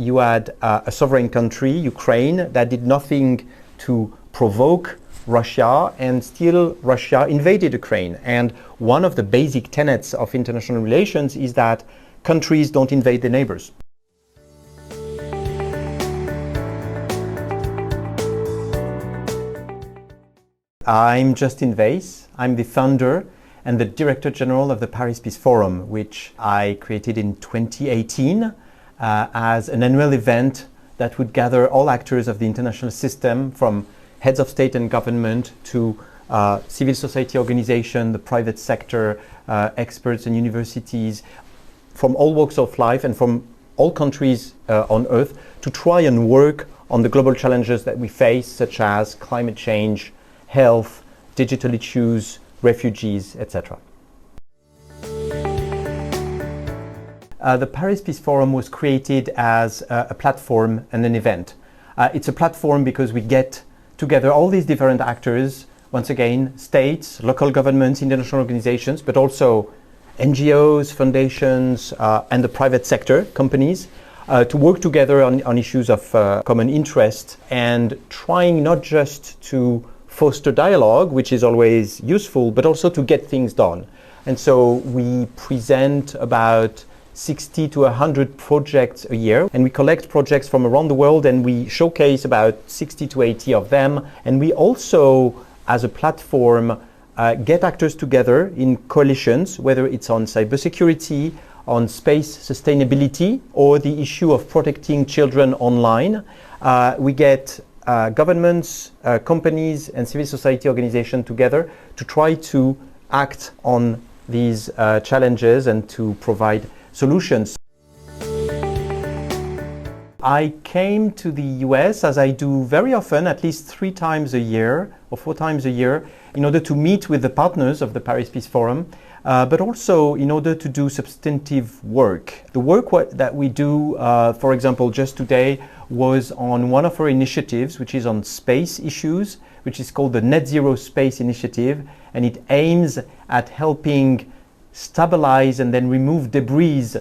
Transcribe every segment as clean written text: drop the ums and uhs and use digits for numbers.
You had a sovereign country, Ukraine, that did nothing to provoke Russia, and still Russia invaded Ukraine. And one of the basic tenets of international relations is that countries don't invade their neighbors. I'm Justin Vaïsse. I'm the founder and the Director General of the Paris Peace Forum, which I created in 2018 as an annual event that would gather all actors of the international system, from heads of state and government to civil society organizations, the private sector, experts and universities, from all walks of life and from all countries on Earth, to try and work on the global challenges that we face, such as climate change, health, digital issues, refugees, etc. The Paris Peace Forum was created as a platform and an event. It's a platform because we get together all these different actors, once again, states, local governments, international organizations, but also NGOs, foundations, and the private sector, companies, to work together on issues of common interest, and trying not just to foster dialogue, which is always useful, but also to get things done. And so we present about 60 to 100 projects a year, and we collect projects from around the world, and we showcase about 60 to 80 of them. And we also, as a platform, get actors together in coalitions, whether it's on cybersecurity, on space sustainability, or the issue of protecting children online. We get governments, companies, and civil society organizations together to try to act on these challenges and to provide solutions. I came to the US, as I do very often, at least 3 times a year or 4 times a year, in order to meet with the partners of the Paris Peace Forum, but also in order to do substantive work. The work that we do, for example, just today, was on one of our initiatives, which is on space issues, which is called the Net Zero Space Initiative, and it aims at helping stabilize and then remove debris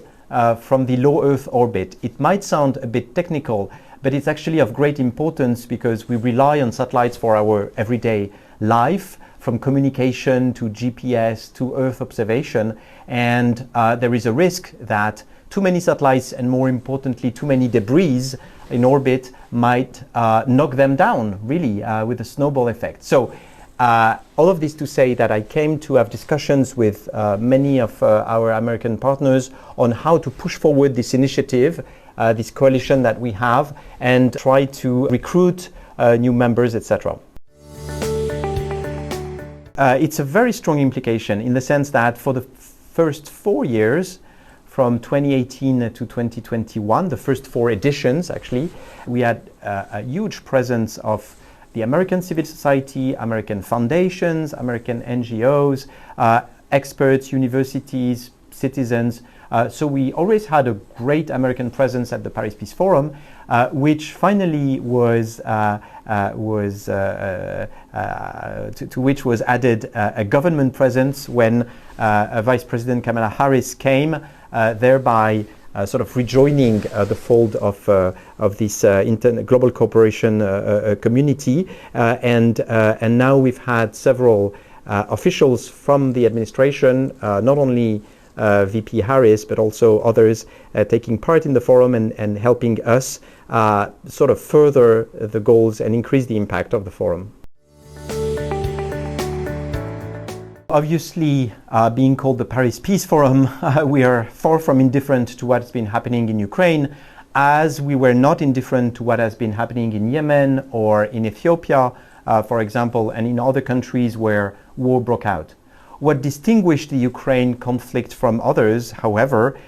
from the low Earth orbit. It might sound a bit technical, but it's actually of great importance because we rely on satellites for our everyday life, from communication to GPS to Earth observation, and there is a risk that too many satellites, and more importantly, too many debris in orbit, might knock them down, really, with a snowball effect. So all of this to say that I came to have discussions with many of our American partners on how to push forward this initiative, this coalition that we have, and try to recruit new members, etc. It's a very strong implication in the sense that for the first 4 years, from 2018 to 2021, the first 4 editions actually, we had a huge presence of the American civil society, American foundations, American NGOs, experts, universities, citizens. So we always had a great American presence at the Paris Peace Forum, which finally to which was added a government presence when Vice President Kamala Harris came, thereby sort of rejoining the fold of this global cooperation community, and now we've had several officials from the administration, not only VP Harris, but also others taking part in the forum and helping us sort of further the goals and increase the impact of the forum. Obviously, being called the Paris Peace Forum, we are far from indifferent to what's been happening in Ukraine, as we were not indifferent to what has been happening in Yemen or in Ethiopia, for example, and in other countries where war broke out. What distinguished the Ukraine conflict from others, however,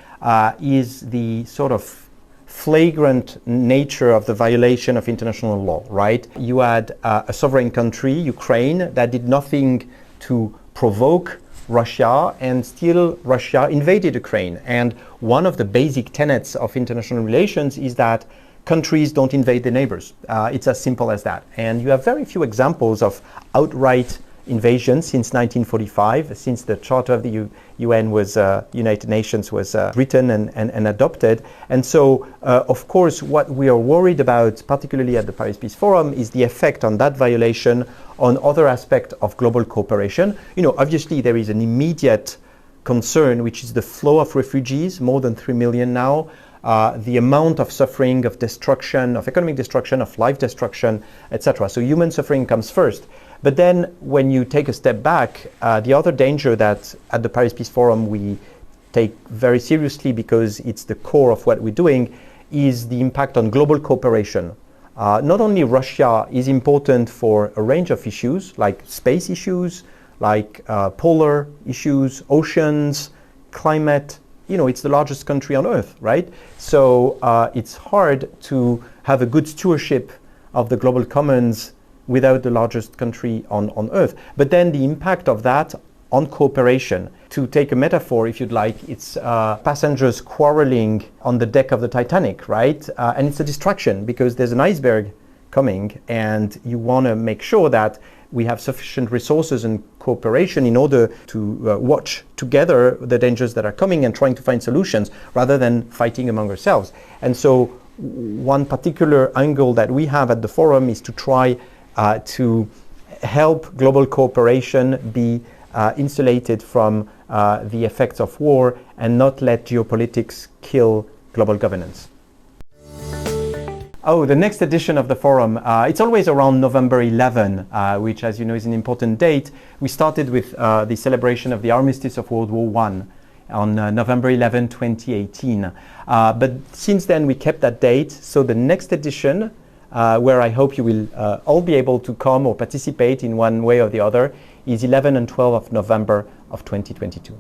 is the sort of flagrant nature of the violation of international law, right? You had a sovereign country, Ukraine, that did nothing to provoke Russia, and still Russia invaded Ukraine. And one of the basic tenets of international relations is that countries don't invade their neighbors. It's as simple as that. And you have very few examples of outright invasion since 1945, since the Charter of the UN was, United Nations was written and adopted. And so, of course, what we are worried about, particularly at the Paris Peace Forum, is the effect on that violation on other aspects of global cooperation. Obviously there is an immediate concern, which is the flow of refugees, more than 3 million now, the amount of suffering, of destruction, of economic destruction, of life destruction, etc. So human suffering comes first. But then when you take a step back, the other danger that at the Paris Peace Forum we take very seriously, because it's the core of what we're doing, is the impact on global cooperation. Not only Russia is important for a range of issues, like space issues, like polar issues, oceans, climate. It's the largest country on Earth, right? So it's hard to have a good stewardship of the global commons without the largest country on Earth. But then the impact of that on cooperation, to take a metaphor, if you'd like, it's passengers quarreling on the deck of the Titanic, right? And it's a distraction because there's an iceberg coming, and you want to make sure that we have sufficient resources and cooperation in order to watch together the dangers that are coming and trying to find solutions rather than fighting among ourselves. And so one particular angle that we have at the forum is to try to help global cooperation be insulated from the effects of war and not let geopolitics kill global governance. Oh, the next edition of the forum, it's always around November 11, which, as you know, is an important date. We started with the celebration of the armistice of World War I on November 11, 2018. But since then, we kept that date. So the next edition, where I hope you will all be able to come or participate in one way or the other, is 11 and 12 of November of 2022.